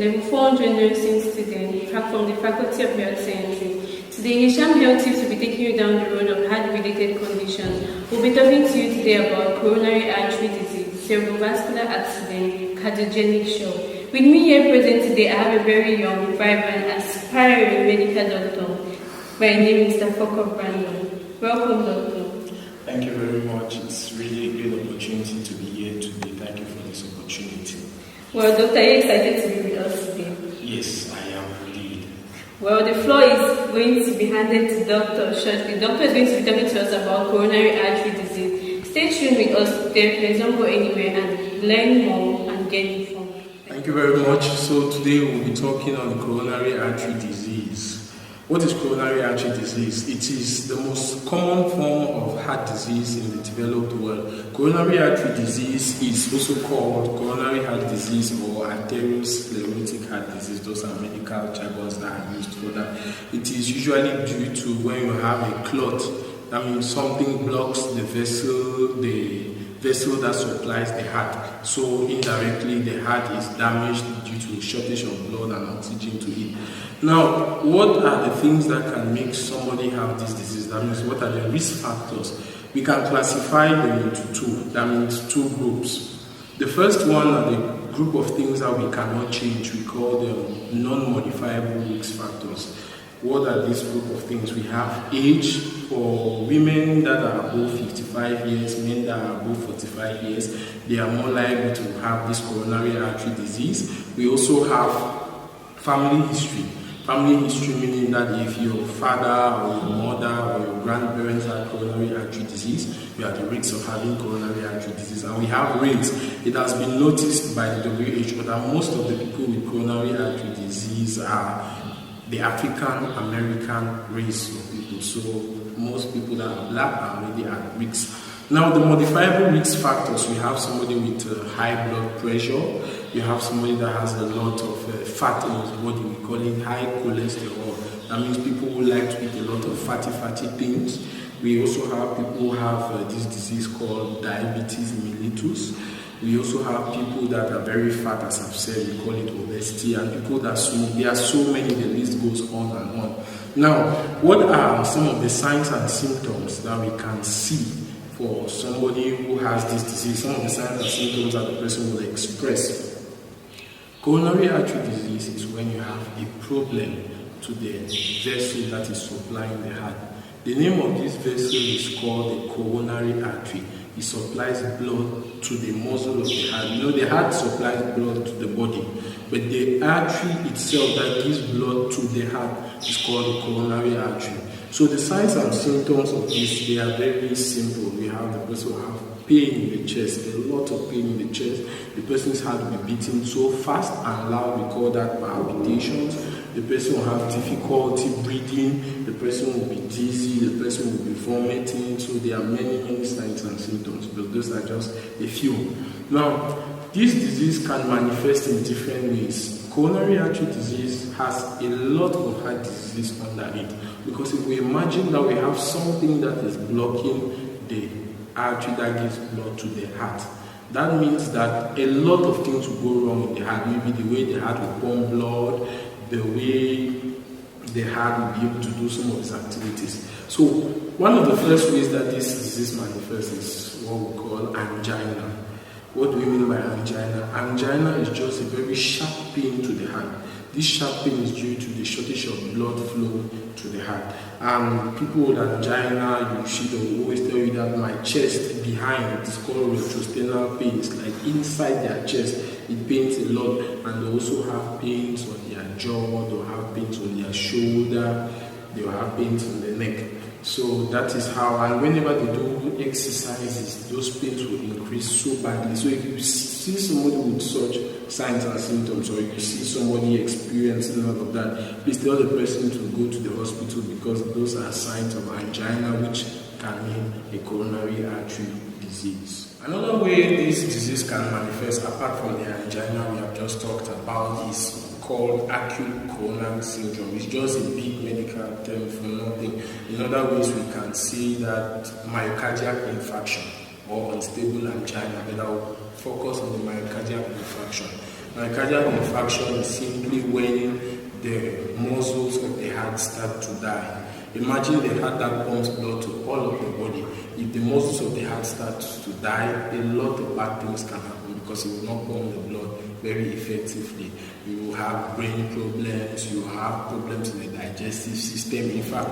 level 400 nursing student from the Faculty of Health Sciences. Today, Hisham Health Tips will be taking you down the road of heart-related conditions. We'll be talking to you today about coronary artery disease, cerebrovascular accident, cardiogenic shock. With me here present today, I have a very young, vibrant, aspiring medical doctor by name Mr. Fokov Brandon. Welcome, doctor. Thank you very much. It's really a great opportunity to be here today. Thank you for this opportunity. Well, doctor, are you excited to be with us today? Yes, I am indeed. Well, the floor is going to be handed to Dr. shortly. Doctor is going to be talking to us about coronary artery disease. Stay tuned with us there, please don't go anywhere, and learn more and get informed. Thank you very much. So today we'll be talking on coronary artery disease. What is coronary artery disease? It is the most common form of heart disease in the developed world. Coronary artery disease is also called coronary heart disease or arteriosclerotic heart disease. Those are medical jargons that are used for that. It is usually due to when you have a clot. That means something blocks the vessel that supplies the heart. So indirectly the heart is damaged due to shortage of blood and oxygen to it. Now, what are the things that can make somebody have this disease? That means what are the risk factors? We can classify them into two. That means two groups. The first one are the group of things that we cannot change. We call them non-modifiable risk factors. What are these group of things? We have age for women that are above 55 years, men that are above 45 years. They are more likely to have this coronary artery disease. We also have family history. Family history meaning that if your father or your mother or your grandparents have coronary artery disease, you are at the risk of having coronary artery disease. And we have rates. It has been noticed by the WHO that most of the people with coronary artery disease are the African American race of people. So most people that are black are already at risk. Now the modifiable risk factors, we have somebody with high blood pressure, you have somebody that has a lot of fat in his body, we call it high cholesterol. That means people who like to eat a lot of fatty things. We also have people who have this disease called diabetes mellitus. We also have people that are very fat, as I've said, we call it obesity, and people that smoke. There are so many, the list goes on and on. Now, what are some of the signs and symptoms that we can see for somebody who has this disease? Some of the signs and symptoms that the person will express. Coronary artery disease is when you have a problem to the vessel that is supplying the heart. The name of this vessel is called the coronary artery. It supplies blood to the muscle of the heart. You know, the heart supplies blood to the body, but the artery itself that gives blood to the heart is called the coronary artery. So the signs and symptoms of this, they are very simple. We have the person will have pain in the chest, a lot of pain in the chest. The person's heart will be beating so fast and loud, we call that palpitations. The person will have difficulty breathing, the person will be dizzy, the person will be vomiting. So there are many signs and symptoms, but those are just a few. Now, this disease can manifest in different ways. Coronary artery disease has a lot of heart disease under it, because if we imagine that we have something that is blocking the artery that gives blood to the heart, that means that a lot of things will go wrong in the heart. Maybe the way the heart will pump blood, the way the heart will be able to do some of its activities. So one of the first ways that this disease manifests is what we call angina. What do we mean by angina? Angina is just a very sharp pain to the heart. This sharp pain is due to the shortage of blood flow to the heart. And people with angina, you see, they will always tell you that my chest behind, it's called retrosternal pain. It's like inside their chest, it pains a lot. And they also have pains on their jaw, they'll have pains on their shoulder, they'll have pains on the neck. So that is how, and whenever they do exercises, those pains will increase so badly. So if you see somebody with such signs and symptoms, or if you see somebody experiencing all of that, please tell the person to go to the hospital, because those are signs of angina, which can mean a coronary artery disease. Another way this disease can manifest, apart from the angina we have just talked about, is called acute coronary syndrome. It's just a big medical term for nothing. In other ways, we can say that myocardial infarction or unstable angina, but I'll focus on the myocardial infarction. Myocardial infarction is simply when the muscles of the heart start to die. Imagine the heart that pumps blood to all of the body. If the muscles of the heart start to die, a lot of bad things can happen because it will not pump the blood very effectively. You will have brain problems, you will have problems in the digestive system. In fact,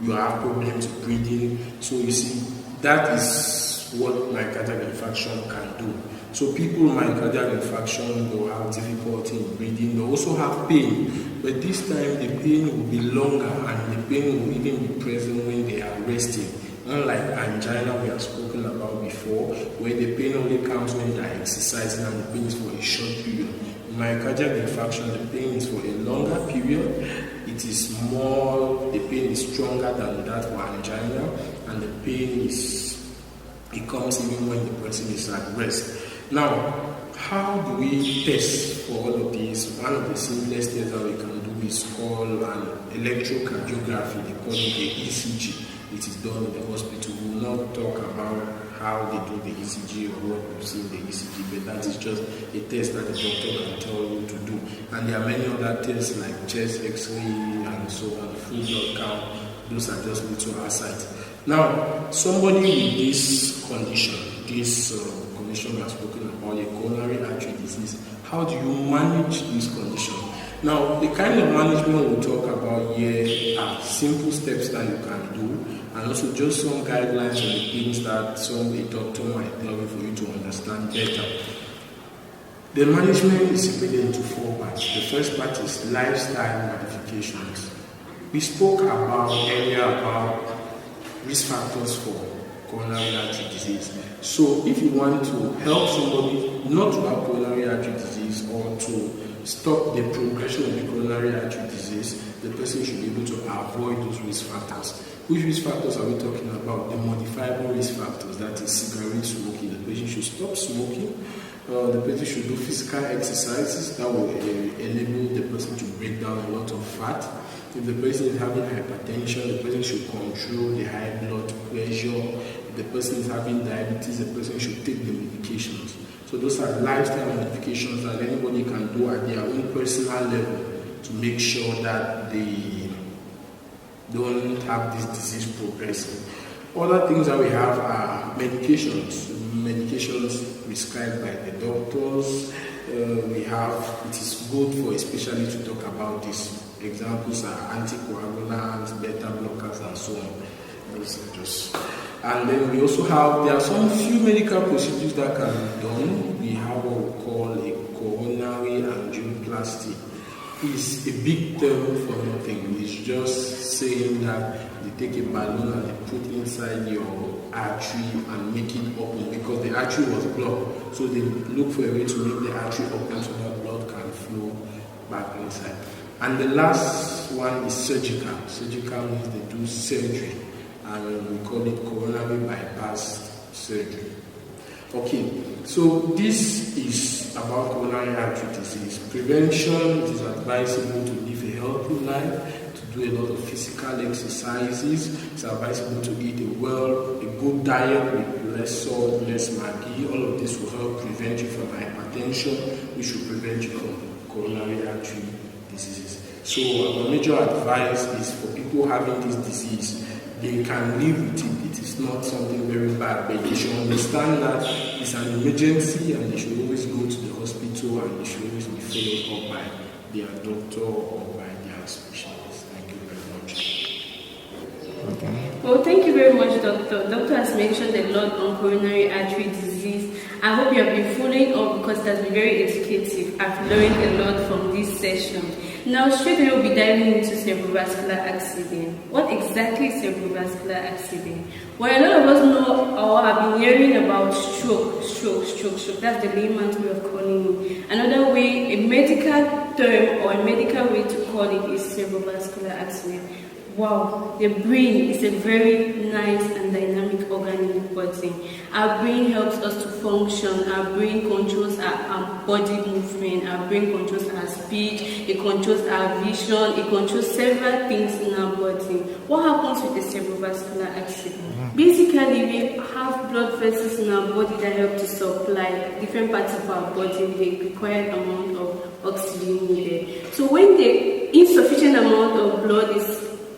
you have problems breathing. So you see, that is what myocardial infarction can do. So people with myocardial infarction, they will have difficulty in breathing. They also have pain, but this time the pain will be longer and the pain will even be present when they are resting. Unlike angina we have spoken about before, where the pain only comes when they are exercising and the pain is for a short period. In myocardial infarction, the pain is for a longer period. It is more, the pain is stronger than that for angina, and the pain it comes even when the person is at rest. Now, how do we test for all of these? One of the simplest tests that we can do is called an electrocardiography. They call it the ECG. It is done in the hospital. We will not talk about how they do the ECG or what we've seen the ECG, but that is just a test that the doctor can tell you to do. And there are many other tests like chest X-ray and so on, full blood count. Those are just little asides. Now, somebody with this condition, condition we have spoken about, a coronary artery disease, how do you manage this condition? Now, the kind of management we'll talk about here are simple steps that you can do, and also just some guidelines on the things that a doctor might tell you for you to understand better. The management is divided into 4 parts. The first part is lifestyle modifications. We spoke earlier about risk factors for coronary artery disease. So if you want to help somebody not to have coronary artery disease or to stop the progression of the coronary artery disease, the person should be able to avoid those risk factors. Which risk factors are we talking about? The modifiable risk factors, that is cigarette smoking. The patient should stop smoking. The person should do physical exercises that will enable the person to break down a lot of fat. If the person is having hypertension, the person should control the high blood pressure. If the person is having diabetes, the person should take the medications. So those are lifestyle modifications that anybody can do at their own personal level to make sure that they don't have this disease progressing. Other things that we have are medications prescribed by the doctors. It is good for especially to talk about this. Examples are anticoagulants, beta blockers, and so on. And then we also have, there are some few medical procedures that can be done. We have what we call a coronary angioplasty. It's a big term for nothing. It's just saying that they take a balloon and they put inside your artery and make it open because the artery was blocked. So they look for a way to make the artery open so that blood can flow back inside. And the last one is surgical. Surgical means they do surgery, and we call it coronary bypass surgery. Okay, so this is about coronary artery disease. Prevention, it is advisable to live a healthy life, to do a lot of physical exercises. It's advisable to eat a good diet with less salt, less Maggi. All of this will help prevent you from hypertension, which will prevent you from coronary artery diseases. So our major advice is for people having this disease, they can live with it. It is not something very bad, but they should understand that it's an emergency and they should always go to the hospital and they should always be followed up by their doctor or by their specialist. Thank you very much. Okay. Well, thank you very much, Doctor. Doctor has mentioned a lot on coronary artery disease. I hope you have been following up because it has been very educative. I've learned a lot from this session. Now, straight away, we'll be diving into cerebrovascular accident. What exactly is cerebrovascular accident? Well, a lot of us know or have been hearing about stroke. That's the layman's way of calling it. Another way, a medical term or a medical way to call it is cerebrovascular accident. Wow, the brain is a very nice and dynamic organ in the body. Our brain helps us to function. Our brain controls our body movement. Our brain controls our speech. It controls our vision. It controls several things in our body. What happens with the cerebrovascular accident? Basically, we have blood vessels in our body that help to supply different parts of our body with the required amount of oxygen needed. So when the insufficient amount of blood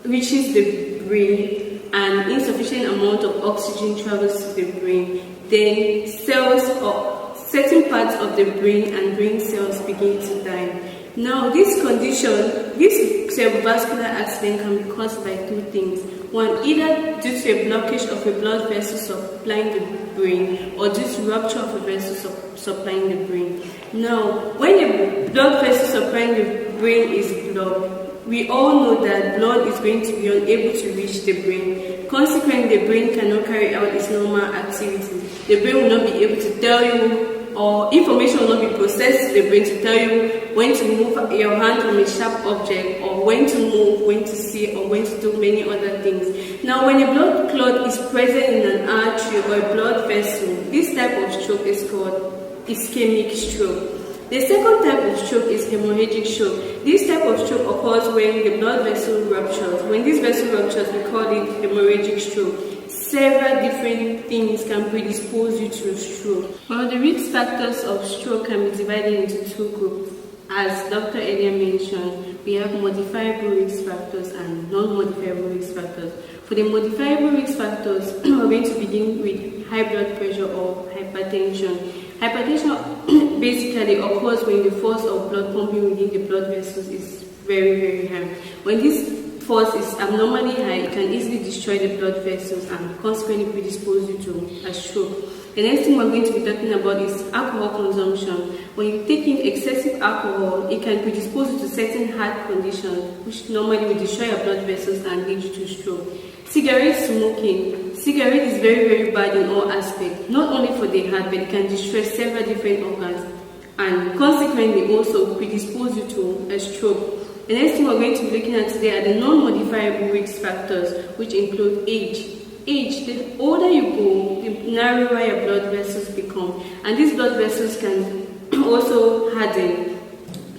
reaches the brain and insufficient amount of oxygen travels to the brain, then cells or certain parts of the brain and brain cells begin to die. Now, this condition, this cerebrovascular accident can be caused by two things. One, either due to a blockage of a blood vessel supplying the brain, or due to rupture of a vessel supplying the brain. Now, when a blood vessel supplying the brain is blocked, we all know that blood is going to be unable to reach the brain. Consequently, the brain cannot carry out its normal activities. The brain will not be able to tell you, or information will not be processed to the brain to tell you when to move your hand from a sharp object, or when to move, when to see, or when to do many other things. Now, when a blood clot is present in an artery or a blood vessel, this type of stroke is called ischemic stroke. The second type of stroke is hemorrhagic stroke. This type of stroke occurs when the blood vessel ruptures. When this vessel ruptures, we call it hemorrhagic stroke. Several different things can predispose you to a stroke. Well, the risk factors of stroke can be divided into two groups. As Dr. earlier mentioned, we have modifiable risk factors and non-modifiable risk factors. For the modifiable risk factors, we're going to begin with high blood pressure or hypertension. Hypertension basically occurs when the force of blood pumping within the blood vessels is very, very high. When this force is abnormally high, it can easily destroy the blood vessels and consequently predispose you to a stroke. The next thing we're going to be talking about is alcohol consumption. When you take in excessive alcohol, it can predispose you to certain heart conditions, which normally will destroy your blood vessels and lead you to stroke. Cigarette smoking. Cigarette is very, very bad in all aspects, not only for the heart, but it can destroy several different organs and consequently also predispose you to a stroke. The next thing we're going to be looking at today are the non-modifiable risk factors, which include age. The older you go, the narrower your blood vessels become, and these blood vessels can also harden.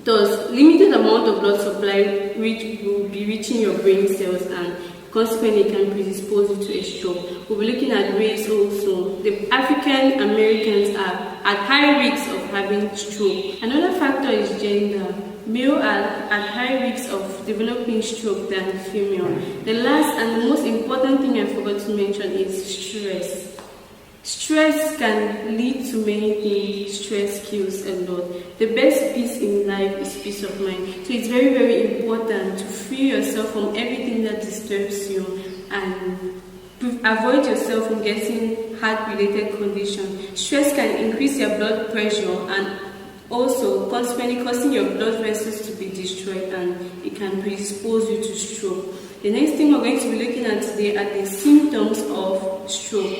Thus, limited amount of blood supply which will be reaching your brain cells and consequently it can predispose you to a stroke. We'll be looking at race also. The African Americans are at high risk of having stroke. Another factor is gender. Male are at high risk of developing stroke than female. The last and the most important thing I forgot to mention is stress. Stress can lead to many things. Stress kills a lot. The best peace in life is peace of mind. So it's very, very important to free yourself from everything that disturbs you and avoid yourself from getting heart-related conditions. Stress can increase your blood pressure and also consequently causing your blood vessels to be destroyed, and it can predispose you to stroke. The next thing we're going to be looking at today are the symptoms of stroke.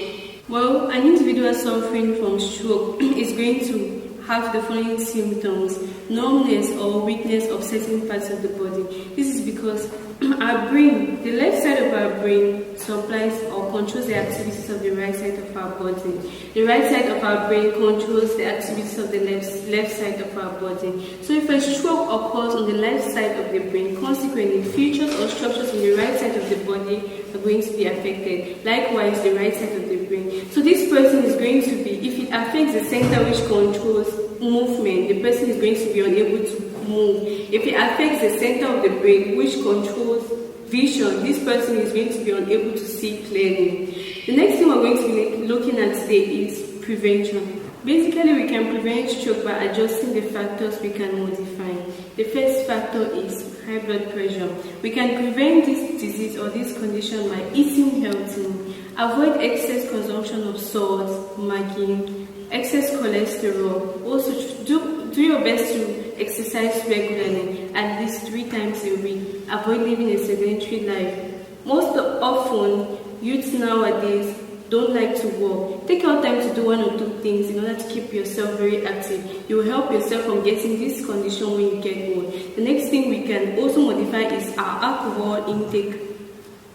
Well, an individual suffering from stroke is going to have the following symptoms: numbness or weakness of certain parts of the body. This is because our brain, the left side of our brain, supplies or controls the activities of the right side of our body. The right side of our brain controls the activities of the left side of our body. So if a stroke occurs on the left side of the brain, consequently features or structures on the right side of the body are going to be affected. Likewise, the right side of the brain. So this person is going to be, if it affects the center which controls movement, the person is going to be unable to move. If it affects the center of the brain which controls vision, this person is going to be unable to see clearly. The next thing we're going to be looking at today is prevention. Basically, we can prevent stroke by adjusting the factors we can modify. The first factor is high blood pressure. We can prevent this disease or this condition by eating healthy. Avoid excess consumption of salt, maggi, excess cholesterol. Also, do your best to exercise regularly, at least 3 times a week. Avoid living a sedentary life. Most often, youths nowadays don't like to walk. Take out time to do 1 or 2 things in order to keep yourself very active. You will help yourself from getting this condition when you get old. The next thing we can also modify is our alcohol intake.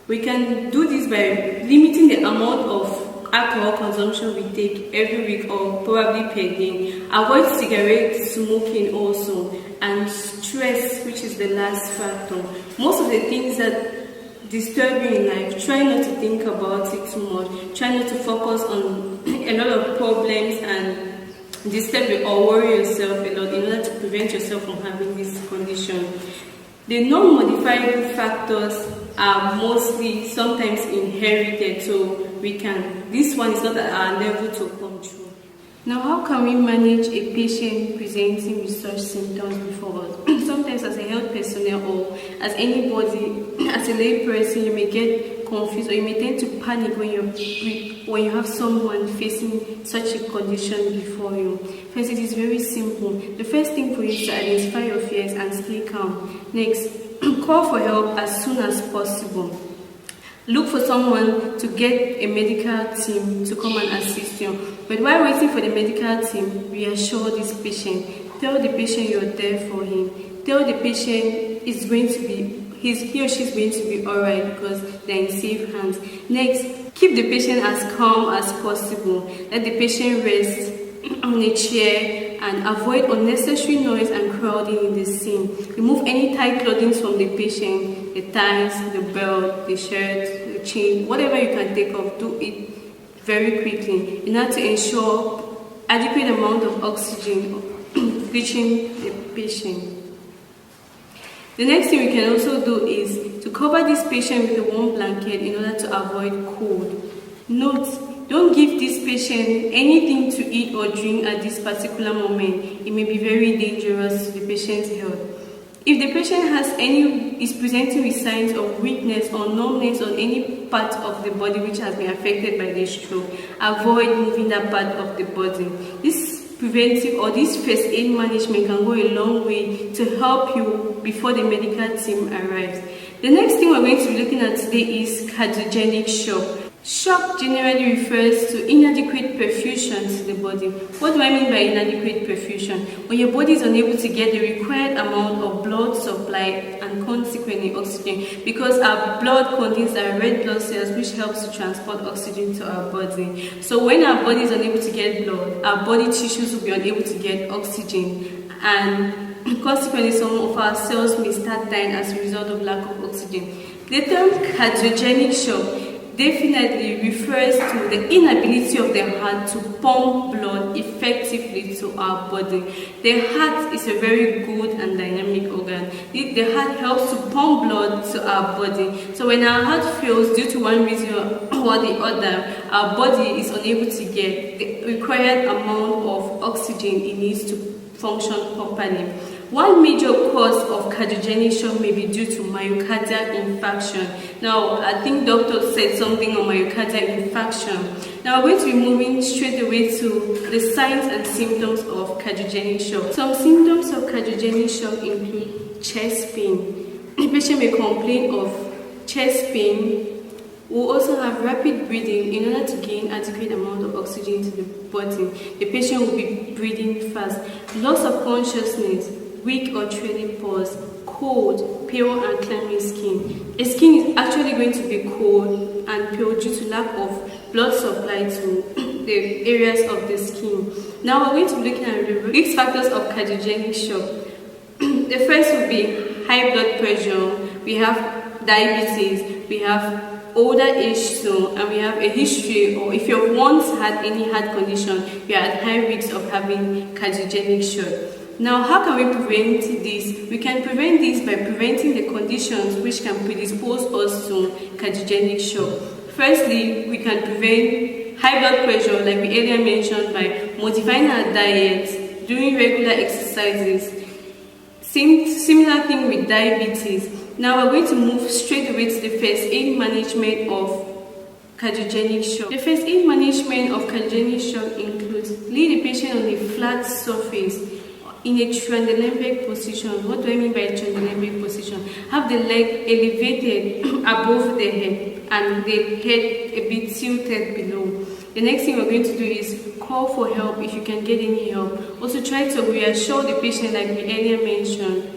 We can do this by limiting the amount of alcohol consumption we take every week or probably per day. Avoid cigarette smoking also, and stress, which is the last factor. Most of the things that disturb you in life, try not to think about it too much. Try not to focus on a lot of problems and disturb you or worry yourself a lot in order to prevent yourself from having this condition. The non-modifiable factors are mostly sometimes inherited, so this one is not at our level to control. Now, how can we manage a patient presenting with such symptoms before us? Sometimes as a health personnel or as anybody, as a lay person, you may get confused or you may tend to panic when you have someone facing such a condition before you. First, it is very simple. The first thing for you is to identify your fears and stay calm. Next, call for help as soon as possible. Look for someone to get a medical team to come and assist you. But while waiting for the medical team, reassure this patient. Tell the patient you're there for him. Tell the patient he or she is going to be alright because they're in safe hands. Next, keep the patient as calm as possible. Let the patient rest on a chair and avoid unnecessary noise and crowding in the scene. Remove any tight clothing from the patient, the ties, the belt, the shirt, the chain, whatever you can take off, do it very quickly in order to ensure adequate amount of oxygen reaching the patient. The next thing we can also do is to cover this patient with a warm blanket in order to avoid cold. Note, don't give this patient anything to eat or drink at this particular moment. It may be very dangerous to the patient's health. If the patient is presenting with signs of weakness or numbness on any part of the body which has been affected by the stroke, avoid moving that part of the body. This preventive or this first aid management can go a long way to help you before the medical team arrives. The next thing we're going to be looking at today is cardiogenic shock. Shock generally refers to inadequate perfusion to the body. What do I mean by inadequate perfusion? When your body is unable to get the required amount of blood supply and consequently oxygen, because our blood contains our red blood cells which helps to transport oxygen to our body. So when our body is unable to get blood, our body tissues will be unable to get oxygen, and consequently some of our cells may start dying as a result of lack of oxygen. The term cardiogenic shock definitely refers to the inability of the heart to pump blood effectively to our body. The heart is a very good and dynamic organ. The heart helps to pump blood to our body. So when our heart fails due to one reason or the other, our body is unable to get the required amount of oxygen it needs to function properly. One major cause of cardiogenic shock may be due to myocardial infarction. Now, I think doctor said something on myocardial infarction. Now, we're going to be moving straight away to the signs and symptoms of cardiogenic shock. Some symptoms of cardiogenic shock include chest pain. The patient may complain of chest pain. We'll also have rapid breathing in order to gain adequate amount of oxygen to the body. The patient will be breathing fast. Loss of consciousness, weak or trailing pulse, cold, pale and clammy skin. The skin is actually going to be cold and pale due to lack of blood supply to the areas of the skin. Now we're going to be looking at the risk factors of cardiogenic shock. The first will be high blood pressure, we have diabetes, we have older age too, and we have a history, or if you once had any heart condition, you are at high risk of having cardiogenic shock. Now, how can we prevent this? We can prevent this by preventing the conditions which can predispose us to cardiogenic shock. Firstly, we can prevent high blood pressure, like we earlier mentioned, by modifying our diet, doing regular exercises. Similar thing with diabetes. Now we're going to move straight away to the first aid management of cardiogenic shock. The first aid management of cardiogenic shock includes lay the patient on a flat surface in a triangular position. What do I mean by a triangular position? Have the leg elevated above the head and the head a bit tilted below. The next thing we're going to do is call for help if you can get any help. Also try to reassure the patient, like we earlier mentioned.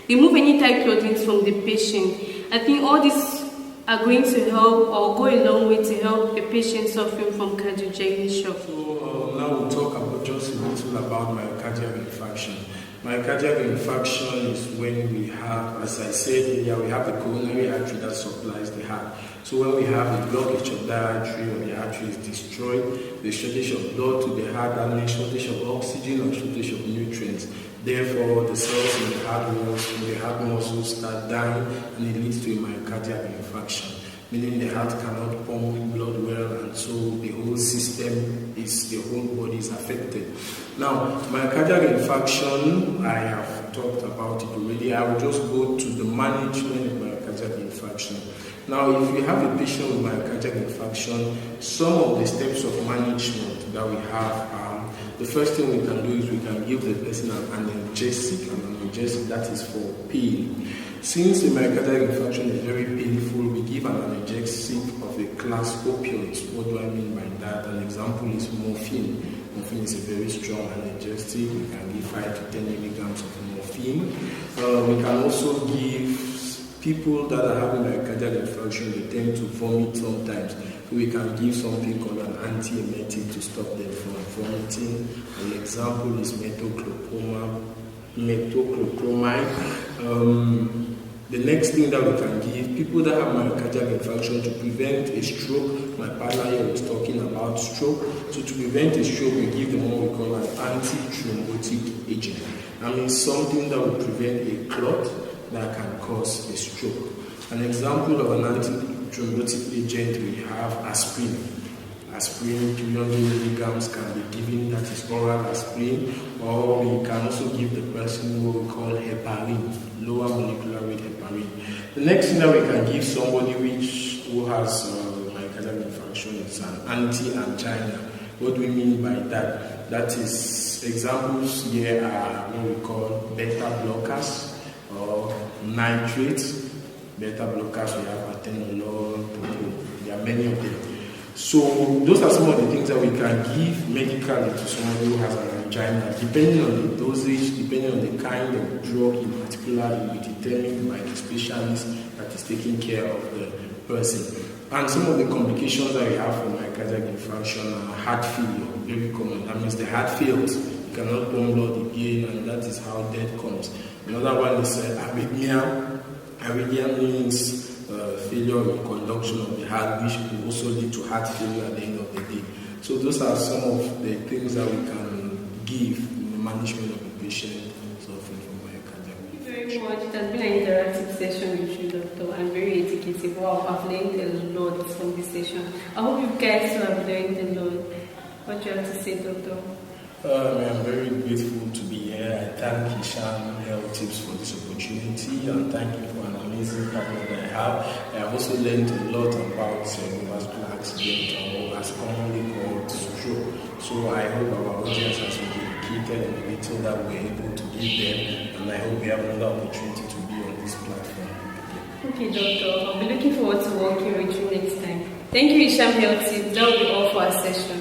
Remove any tight clothing from the patient. I think all these are going to help or go a long way to help a patient suffering from cardiogenic shock. So now we'll talk about just a little about myocardial infarction. Myocardial infarction is when we have, as I said earlier, we have the coronary artery that supplies the heart. So when we have a blockage of that artery or the artery is destroyed, the shortage of blood to the heart, that means shortage of oxygen or shortage of nutrients. Therefore, the cells in the heart muscles start dying and it leads to a myocardial infarction, meaning the heart cannot pump blood well and so the whole system the whole body is affected. Now, myocardial infarction, I have talked about it already. I will just go to the management of myocardial infarction. Now, if you have a patient with myocardial infarction, some of the steps of management that we have are, the first thing we can do is we can give the person an analgesic that is for pain. Since the myocardial infarction is very painful, we give an analgesic of a class opioids. What do I mean by that? An example is morphine. Morphine is a very strong analgesic. We can give 5 to 10 milligrams of morphine. We can also give people that are having myocardial infarction, they tend to vomit sometimes. So we can give something called an antiemetic to stop them from vomiting. An example is metoclopramide. The next thing that we can give people that have myocardial infarction to prevent a stroke. My partner here was talking about stroke. So to prevent a stroke, we give them what we call an antithrombotic agent. That means something that will prevent a clot that can cause a stroke. An example of an antithrombotic agent, we have aspirin. Aspirin, 300 milligrams can be given, that is oral aspirin, or we can also give the person what we call heparin, lower molecular weight heparin. The next thing that we can give somebody who has myocardial infarction is an anti-angina. What do we mean by that? That is, examples here are what we call beta blockers or nitrates. Beta blockers, we have atenolol, propofol. There are many of them. So those are some of the things that we can give medically to somebody who has an angina. Depending on the dosage, depending on the kind of drug in particular, it will be determined by the specialist that is taking care of the person. And some of the complications that we have from myocardial infarction are heart failure, very common. That means the heart fails, you cannot pump blood again, and that is how death comes. Another one is arrhythmia. Arrhythmia means failure in conduction of the heart, which will also lead to heart failure at the end of the day. So those are some of the things that we can give in the management of the patient suffering from myocardial infarction. Thank you very much. It has been an interactive session with you, Doctor, and very educative. Wow, I've learned a lot from this session. I hope you guys too have learned a lot. What do you have to say, Doctor? I'm very grateful to be here. I thank Hisham Health Tips for this opportunity and thank you for an amazing partner that I have. I have also learned a lot about cerebrovascular accident, or as commonly called stroke. So I hope our audience has been educated and the little that we're able to give them, and I hope we have another opportunity to be on this platform. Okay, Doctor. I'll be looking forward to working with you next time. Thank you, Hisham Health Tips. That will be all for our session.